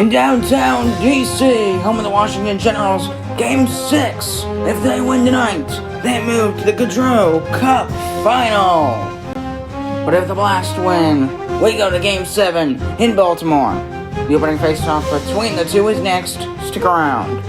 in downtown DC, home of the Washington Generals, Game 6. If they win tonight, they move to the Gaudreau Cup Final. But if the Blast win, we go to Game 7 in Baltimore. The opening face-off between the two is next. Stick around.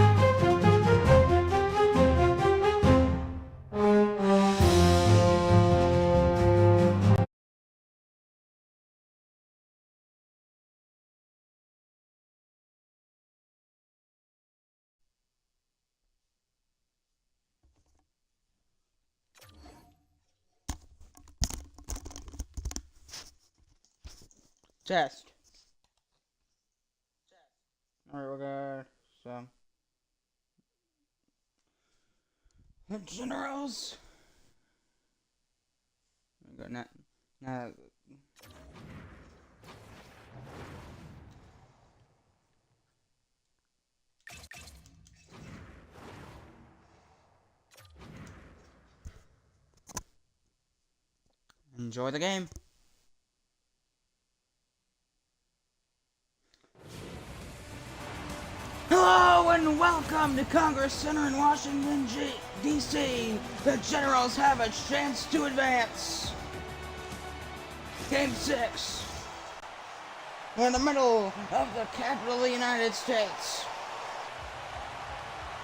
Test. Alright, we're good. So, the Generals. We got now. Enjoy the game. Hello and welcome to Congress Center in Washington, D.C. The Generals have a chance to advance. Game 6. We're in the middle of the capital of the United States.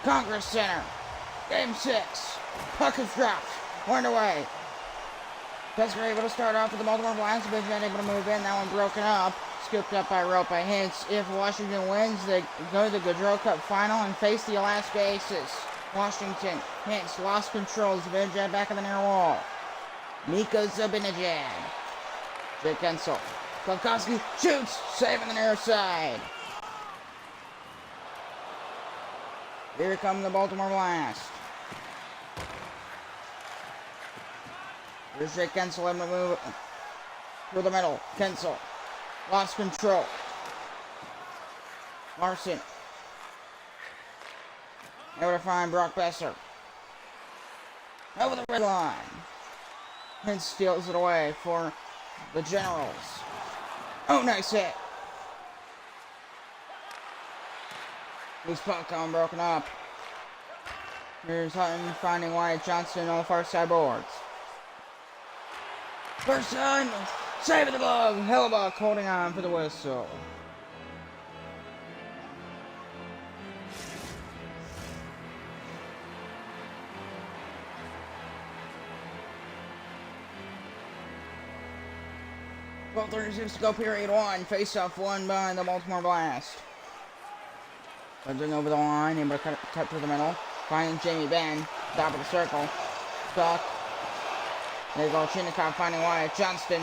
Congress Center. Game 6. Puck is dropped. We're underway. Pittsburgh able to start off with the Baltimore Blast. Big Man able to move in. That one broken up. Scooped up by rope by Hintz. If Washington wins, they go to the Gaudreau Cup Final and face the Alaska Aces. Washington. Hintz lost control. Zibanejad back of the near wall. Mika Zibanejad. Jake Gensel. Klavkovsky shoots. Saving the near side. Here comes the Baltimore Blast. Here's Jake Gensel able to move through the middle. Gensel. Lost control. Larson. Able to find Brock Besser. Over the red line. And steals it away for the Generals. Oh, nice hit. Loose puck on broken up. Here's Hutton finding Wyatt Johnston on the far side boards. First time, saving the glove. Hellebuck holding on for the whistle. Well, 36 to go, period 1. Face-off won by the Baltimore Blast. Wedging over the line, able to cut through the middle. Finding Jamie Benn, top of the circle. Stuck. There you go, Chinnikov finding Wyatt Johnston.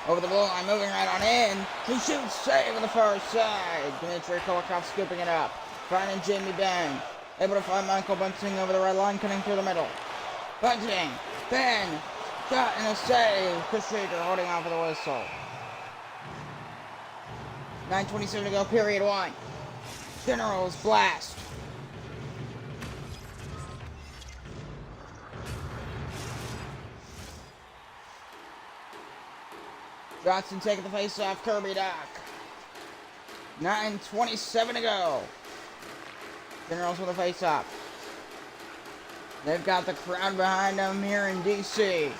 Over the blue line, moving right on in. He shoots, save on the far side. Dmitry Kulikov scooping it up. Finding Jamie Benn. Able to find Michael Bunting over the red line, cutting through the middle. Bunting, Benn, shot and a save. Chris Trader holding on for the whistle. 9:27 to go, period 1. Generals Blast. Johnson taking the face off Kirby Doc. 9:27 to go. Generals with a face off. They've got the crowd behind them here in DC.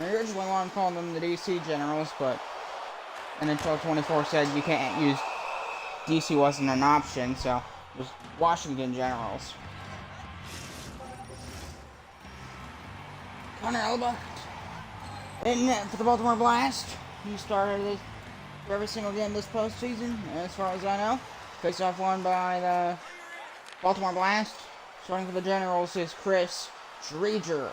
I originally wanted to call them the DC Generals, but and then 1224 said you can't use DC wasn't an option, so it was Washington Generals. Connor Hellebuck. In for the Baltimore Blast. He started for every single game this postseason, as far as I know. Face-off won by the Baltimore Blast. Starting for the Generals is Chris Traeger.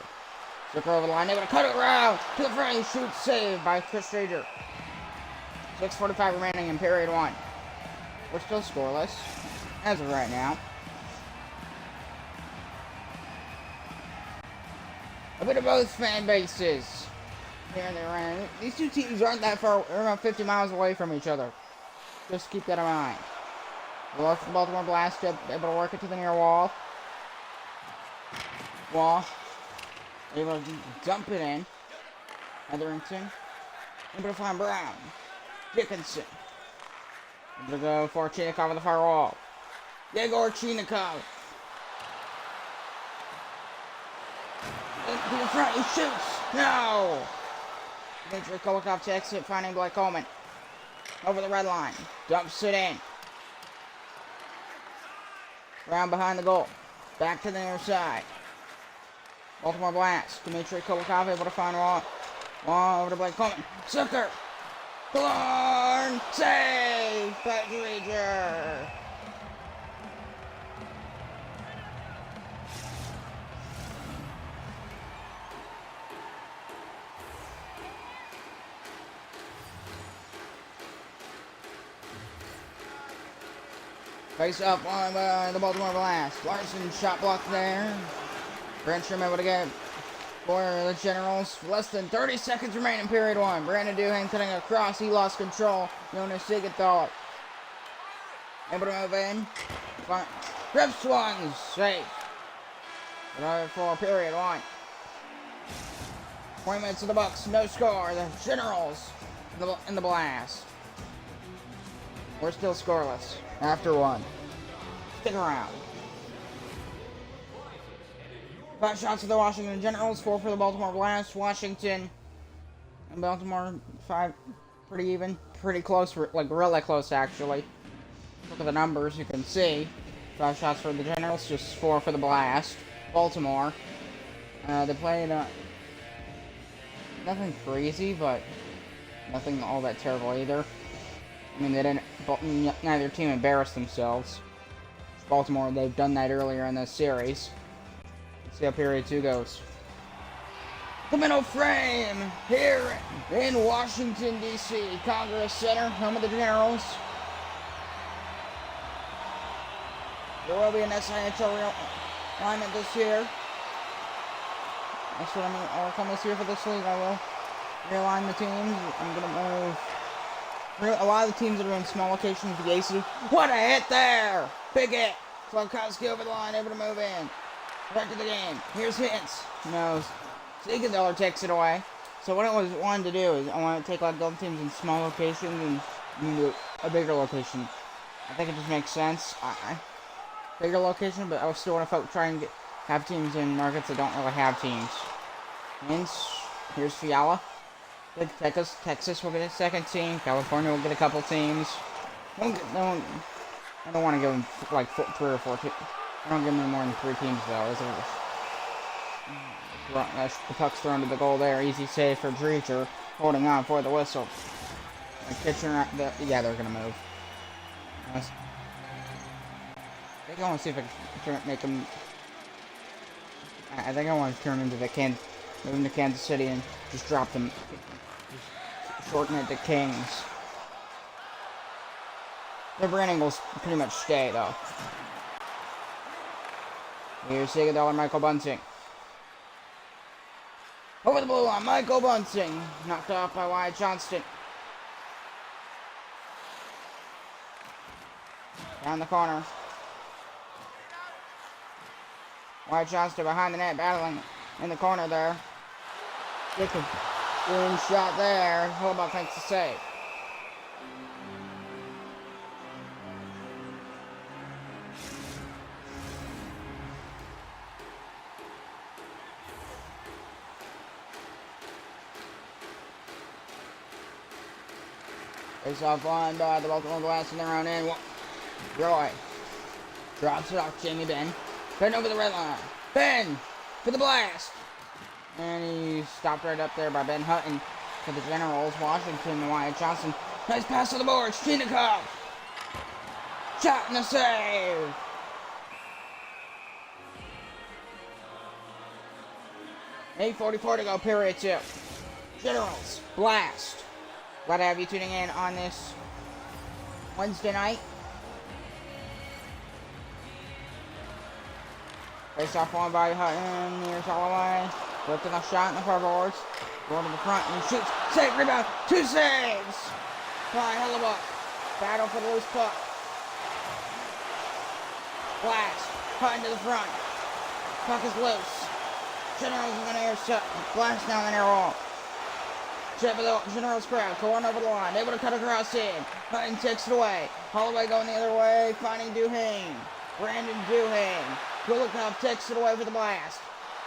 Took over the line, able to cut it around to the front. Shoot, saved by Chris Traeger. 6:45 remaining in period 1. We're still scoreless, as of right now. A bit of both fan bases. Here they ran. These two teams aren't that far, they're about 50 miles away from each other. Just keep that in mind. The left the Baltimore Blast able to work it to the near wall. Able to dump it in. Etherington. Able to find Brown. Dickinson. To go for Chinikov on the far wall. Yegor Chinikov. To the front, he shoots. No! Dmitry Kulikov to exit, finding Blake Coleman. Over the red line. Dumps it in. Round behind the goal. Back to the near side. Baltimore Blast. Dmitry Kulikov able to find Wall over to Blake Coleman. Zucker. Klarn. Save. Badger. Face up on the Baltimore Blast. Larson shot blocked there. Brandstrom able to get for the Generals. Less than 30 seconds remaining, period one. Brandon Duhane cutting across. He lost control. Jonas Siegenthaler able to move in. Rip swung. Safe. For period one. 20 minutes of the Bucks. No score. The Generals in the Blast. We're still scoreless after one. Stick around. 5 shots for the Washington Generals, 4 for the Baltimore Blast. Washington and Baltimore, 5, pretty even, pretty close, like really close actually. Look at the numbers, you can see. 5 shots for the Generals, just 4 for the Blast. Baltimore, they played nothing crazy, but nothing all that terrible either. I mean, they didn't. Neither team embarrassed themselves. Baltimore, they've done that earlier in this series. Let's see how period 2 goes. The middle frame here in Washington, D.C. Congress Center, home of the Generals. There will be an SIHL alignment this year. That's what I'm going to work on this year for this league. I will realign the teams. I'm going to move. A lot of the teams that are in small locations, the AC. What a hit there! Big hit! Slavkowski over the line, able to move in. Back to the game. Here's Hintz. No. Siegenthaler takes it away. So what I wanted to do is I want to take like the teams in small locations and move to a bigger location. I think it just makes sense. Bigger location, but I still want to try and have teams in markets that don't really have teams. Hintz. Here's Fiala. Texas will get a second team. California will get a couple teams. I don't want to give them like 3 or 4 teams. I don't give them more than 3 teams though. The puck's thrown to the goal there. Easy save for Dreger. Holding on for the whistle. Kitchener, yeah, they're gonna move. I think I want to see if I can make them. I think I want to turn into move them to Kansas City and just drop them. Shorten it to Kings. Their branding will pretty much stay though. Here's Siegenthaler, Michael Bunting. Over the blue line, Michael Bunting. Knocked off by Wyatt Johnston. Down the corner. Wyatt Johnston behind the net, battling in the corner there. Good shot there. Hellbuck makes the save. Face off line by the Baltimore Blast in their own end. Roy drops it off Jamie Benn. Ben over the red line. Ben for the Blast. And he stopped right up there by Ben Hutton for the Generals. Washington, Wyatt Johnson. Nice pass to the boards. Chinikov. Shot and a save. .8:44 to go, period 2. Generals, Blast. Glad to have you tuning in on this Wednesday night. Face off one by Hutton. Here's Holloway. Lifting a shot in the forwards. Going to the front and shoots. Save, rebound. 2 saves by Hellbuck. Battle for the loose puck. Blast. Hutton to the front. Puck is loose. Generals in the near set. Blast down the near wall. Chip of the General's crowd, going over the line, able to cut across in. Hunting takes it away. Holloway going the other way, finding Duhane. Brandon Duhane. Kulikov takes it away for the blast.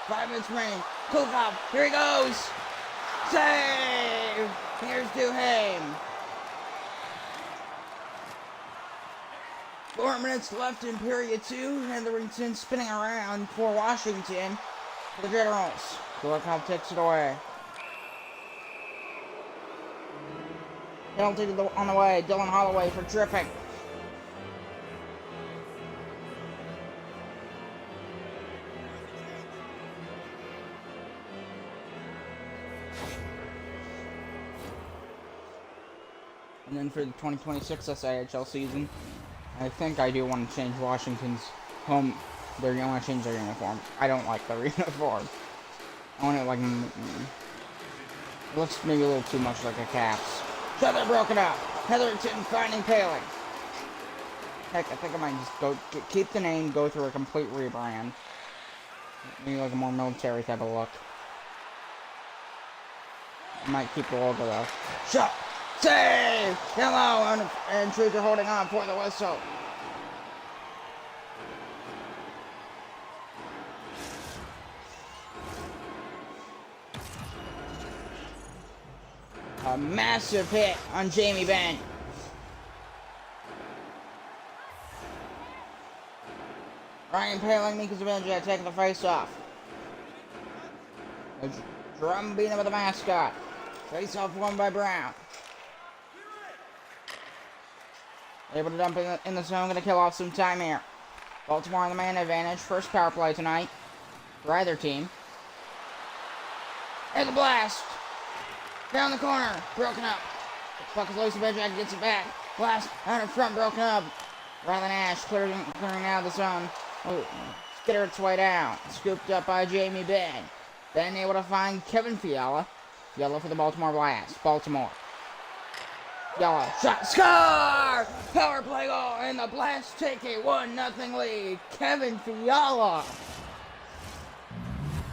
5 minutes remaining. Kulikov, here he goes. Save! Here's Duhane. 4 minutes left in period 2. Hetherington spinning around for Washington. For the Generals. Kulikov takes it away. Penalty on the way. Dylan Holloway for tripping. And then for the 2026 SIHL season, I think I do want to change Washington's home. I want to change their uniform. I don't like their uniform. I want it like, it looks maybe a little too much like a Caps. So they're broken up. Hetherington finding Paling. Heck, I think I might just keep the name, go through a complete rebrand. Maybe like a more military type of look. I might keep the logo though. Shot! Save! Hello! And Truth are holding on for the whistle. A massive hit on Jamie Benn. Ryan Paling, Mika Zabenja taking the face off. A drum beating with the mascot. Face off won by Brown. Able to dump in the zone, gonna kill off some time here. Baltimore on the man advantage. First power play tonight for either team. And the blast. Down the corner, broken up. Puck is loose, Zabenja gets it back. Blast out in front, broken up. Riley Nash clearing out of the zone. Oh, skitter its way down. Scooped up by Jamie Benn. Then able to find Kevin Fiala. Yellow for the Baltimore Blast. Baltimore. Yellow. Shot. Score! Power play goal. And the Blast take a 1-0 lead. Kevin Fiala.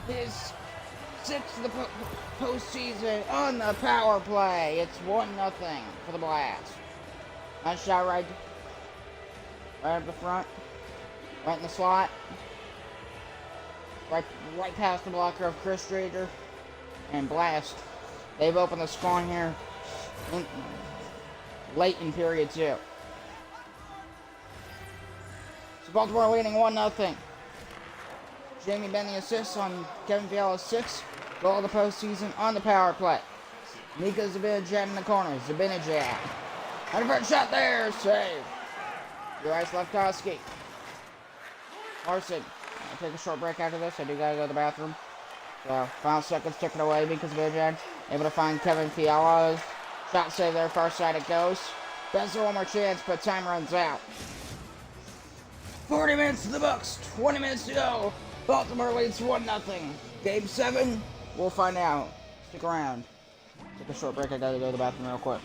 His 6th of the postseason on the power play. It's 1-0 for the Blast. Nice shot right up the front. Right in the slot. Right past the blocker of Chris Strader. And Blast. They've opened the scoring here late in period 2. So Baltimore leading 1-0. Jamie Benn the assist on Kevin Fiala's 6th goal of the postseason on the power play. Mika Zabenja in the corner. Zabenja. And a first shot there. Save. Urias Lefkowski. Larson. I'll take a short break after this. I do gotta go to the bathroom. So, final seconds ticking away because of Zabenja. Able to find Kevin Fiala's shot save there. Far side it goes. Best one more chance, but time runs out. 40 minutes in the books. 20 minutes to go. Baltimore leads 1-0. Game 7, we'll find out. Stick around. Take a short break. I gotta go to the bathroom real quick.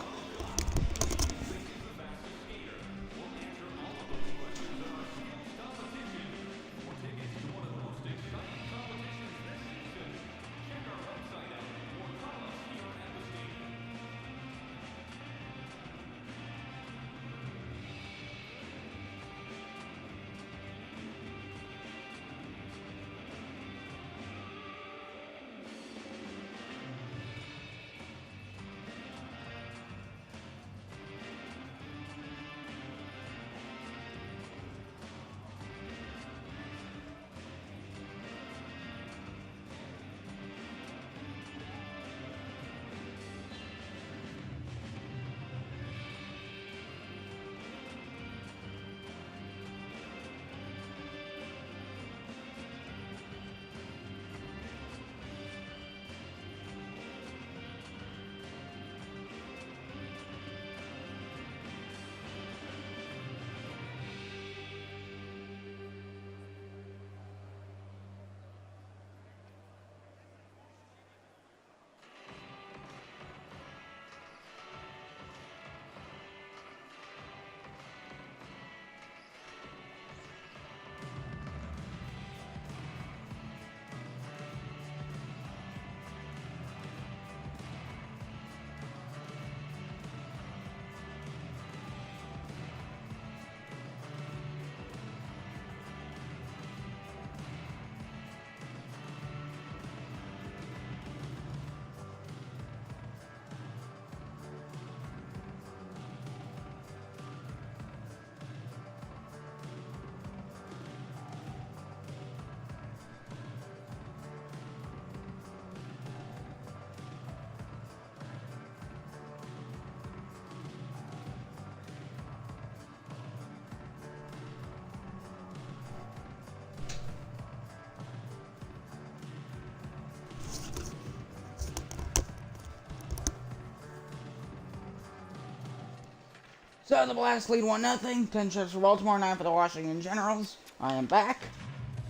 So the Blast lead 1-0. 10 shots for Baltimore, 9 for the Washington Generals. I am back.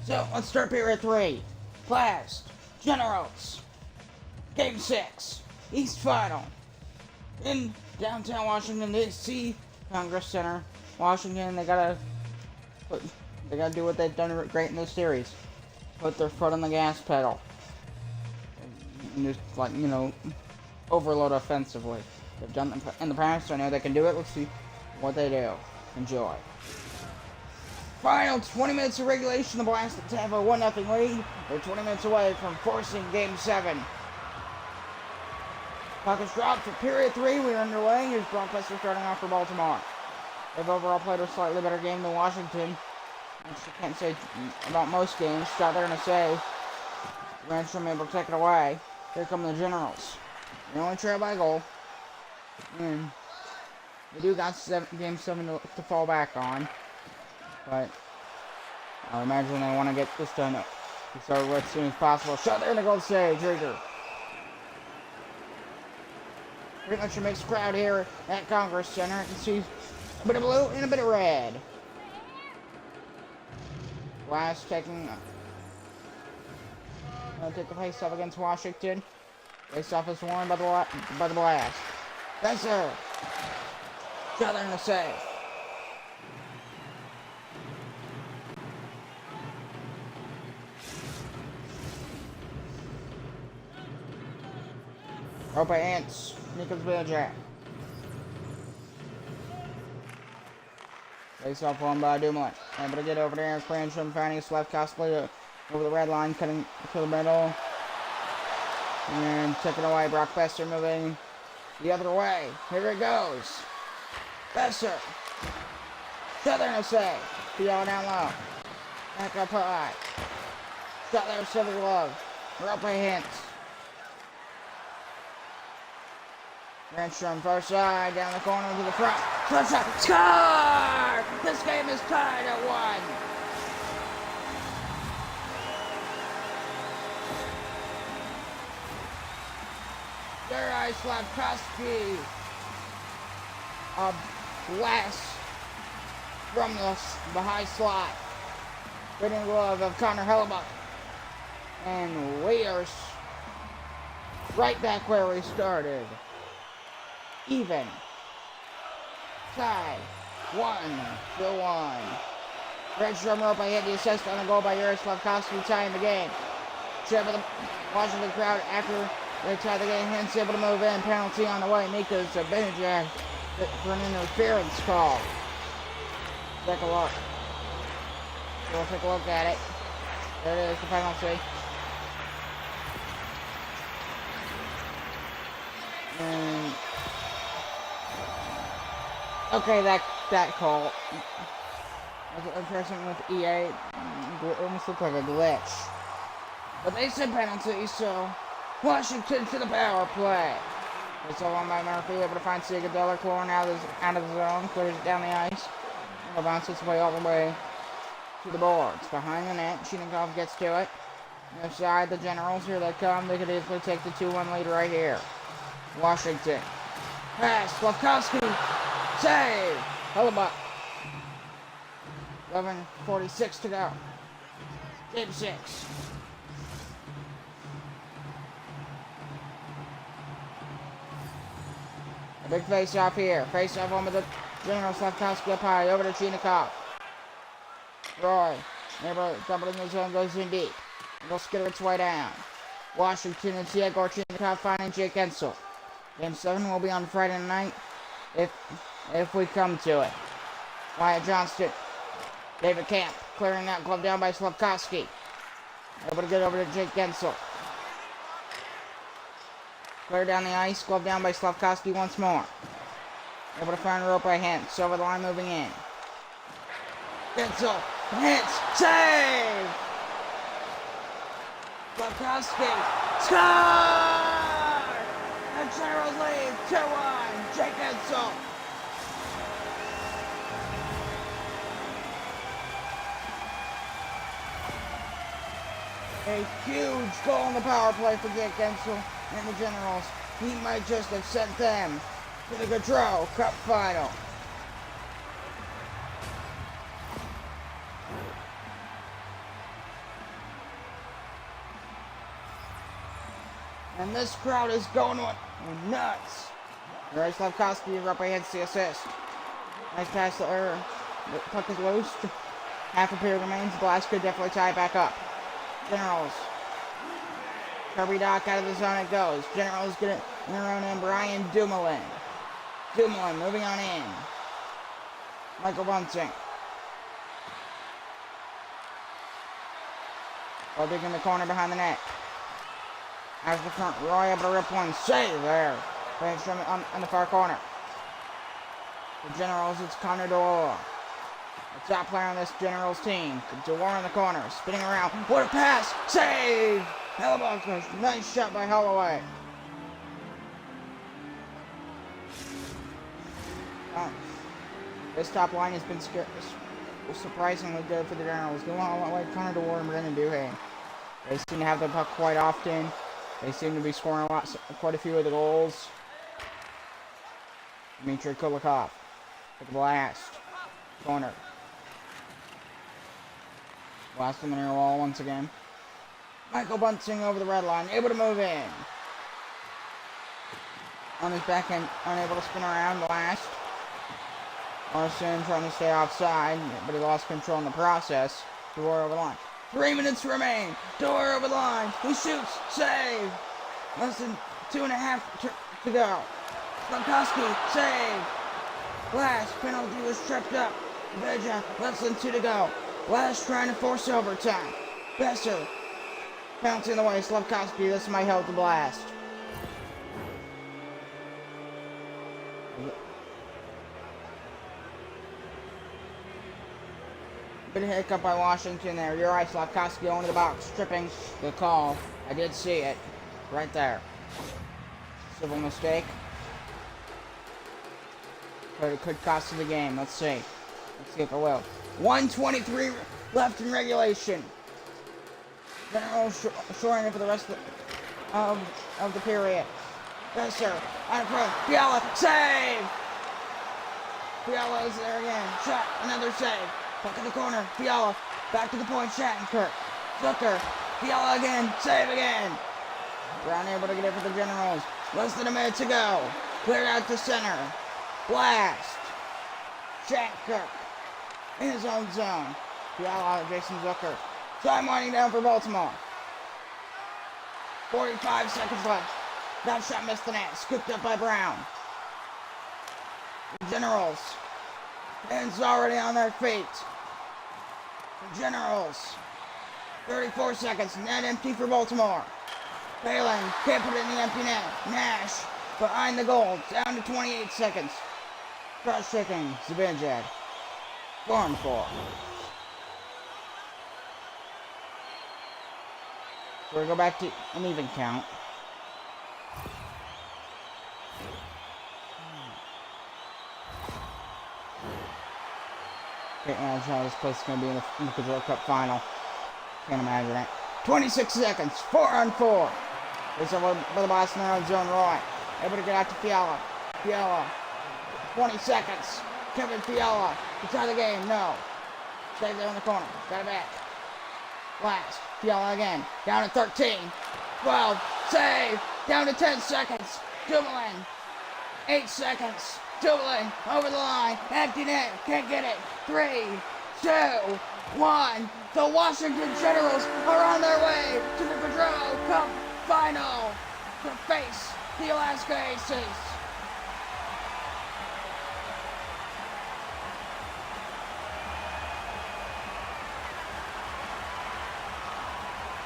So let's start period 3. Blast, Generals, Game 6, East Final. In downtown Washington, D.C., Congress Center, Washington. They gotta do what they've done great in this series. Put their foot on the gas pedal. And just, overload offensively. They've done it in the past, so I know they can do it. Let's see what they do. Enjoy. Final 20 minutes of regulation. The Blast have a 1-0 lead. They're 20 minutes away from forcing Game 7. Puck is dropped for period 3. We are underway. Here's Brock Besser starting off for Baltimore. They've overall played a slightly better game than Washington, which you can't say about most games. Shot they're going to say. Ransom able to take it away. Here come the Generals. They only trail by a goal. And they do got Game 7 to fall back on. But I imagine they want to get this done to start with as soon as possible. Shot there in the goal save. Drieger. Pretty much a mixed crowd here at Congress Center. You can see a bit of blue and a bit of red. Blast taking take the face off against Washington. Face off is won by the Blast. Besser. Shot there in the save. Rope Ants. Nichols Jack. Face off won by Dumoulin. Able to get over there. Cranston finding Slavkovsky over the red line, cutting to the middle. And taking away. Brock Besser moving the other way. Here it goes. Besser. Shot there, no save. PO down low. Back up high. Shot there, silver glove. Rope hints. Renstrom far side, down the corner to the front. Touch shot. Score! This game is tied at 1. Juraj Slavkovsky. A blast from the high slot. Fitting glove of Connor Hellebuck. And we are right back where we started. Even. Tied. 1-1. Redstrom rope hit the assist on the goal by Juraj Slavkovsky, tying the game. Cheer for the Washington crowd after they tie the game. Hence able to move in. Penalty on the way. Mika Zibanejad for an interference call. Take a look. We'll take a look at it. There it is, the penalty. And okay, that call. Something with EA. It almost looked like a glitch. But they said penalty, so Washington to the power play. It's all on by Murphy, able to find Sigadella, clawing out of the zone, clears it down the ice. And bounces its way all the way to the boards. Behind the net, Chinikov gets to it. Left side, the Generals, here they come. They could easily take the 2-1 lead right here. Washington. Pass, Slavkovsky. Save! Hellebuck. 11:46 to go. Game 6. A big face-off here. Face-off on with the General. Slavkovsky up high. Over to Chinikov. Roy. Neighbor double in the zone. Goes in deep. And they'll skitter its way down. Washington and Igor Chinikov finding Jake Ensel. Game 7 will be on Friday night if we come to it. Wyatt Johnston. David Camp clearing that glove down by Slavkovsky. Able to get over to Jake Ensel. Clear down the ice, glove down by Slavkovsky once more. Able to find a rope by Hintz, over the line moving in. Ensel, Hintz, save! Slavkovsky, score! And Generals lead 2-1, Jake Ensel. A huge goal on the power play for Jake Ensel and the Generals. He might just have sent them to the Gaudreau Cup final. And this crowd is going nuts. Ray Slavkovsky is up against the assist. Nice pass to Err. The puck is loose. Half a period remains. Blast could definitely tie it back up. Generals. Kirby Doc out of the zone it goes. Generals get it in their own end. Brian Dumoulin. Dumoulin moving on in. Michael Bunting. Big in the corner behind the net. As the front, Roy able to rip one. Save there. Thanks from on the far corner. The Generals, it's Connor Dorr. The top player on this Generals team. Dorr in the corner, spinning around. What a pass! Save! Hellebuck, nice shot by Holloway. This top line has been surprisingly good for the Generals. Going all like Connor Dorr and Brendan Duhigg. They seem to have the puck quite often. They seem to be scoring quite a few of the goals. Dmitry Kulikov with the blast. Corner. Blast in the near wall once again. Michael Bunting over the red line, able to move in. On his backhand, unable to spin around, blast. Larson trying to stay offside, but he lost control in the process. Door over the line. 3 minutes remain. Door over the line. He shoots. Save. Less than 2.5 to go. Slavkovsky. Save. Blast. Penalty was tripped up. Veja. Less than 2 to go. Blast trying to force overtime. Besser. Penalty in the way. Slavkovsky. This might help the Blast. Bit of hiccup by Washington there. You're right, Slavkovsky going to the box, stripping. Good call. I did see it. Right there. Civil mistake. Could cost you the game. Let's see. Let's see if it will. 1:23 left in regulation. Generals shoring it for the rest of the period. Besser. On front. Fiala. Save! Fiala is there again. Shot. Another save. Puck in the corner, Fiala, back to the point, Shattenkirk, Zucker, Fiala again, save again. Brown able to get it for the Generals, less than a minute to go, cleared out to center, Blast, Shattenkirk, in his own zone, Fiala, Jason Zucker, time winding down for Baltimore. 45 seconds left, that shot missed the net, scooped up by Brown. The Generals. Fans already on their feet. The Generals. 34 seconds. Net empty for Baltimore. Phelan can't put it in the empty net. Nash behind the goal. Down to 28 seconds. Cross checking. Zibanejad. 4-4. So we go back to an even count. Can't imagine how this place is going to be in the Control Cup final. Can't imagine it. 26 seconds. 4-4. It's over by the Boston in zone. Roy able to get out to Fiala. Fiala. 20 seconds. Kevin Fiala. It's out of the game. No. Stays there in the corner. Got it back. Blast. Fiala again. Down to 13. 12. Save. Down to 10 seconds. Dumoulin. 8 seconds. Dumoulin over the line. Empty net. Can't get it. 3, 2, 1. The Washington Generals are on their way to the Control Cup final to face the Alaska Aces.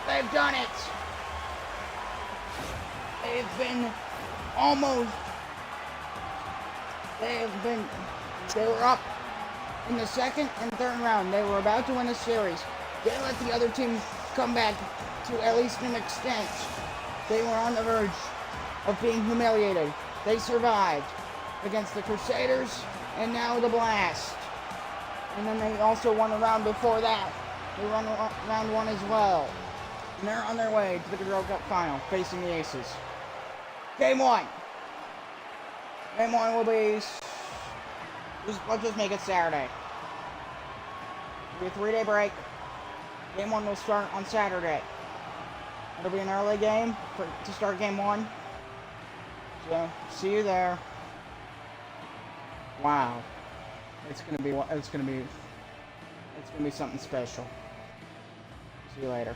They've done it. They've been almost. They were up in the second and third round. They were about to win the series. They let the other team come back to at least an extent. They were on the verge of being humiliated. They survived against the Crusaders and now the Blast. And then they also won a round before that. They won round 1 as well. And they're on their way to the Control Cup final, facing the Aces. Game 1. Game 1 will be... Let's just make it Saturday. It'll be a 3-day break. Game 1 will start on Saturday. It'll be an early game to start game 1. So, see you there. Wow. It's gonna be something special. See you later.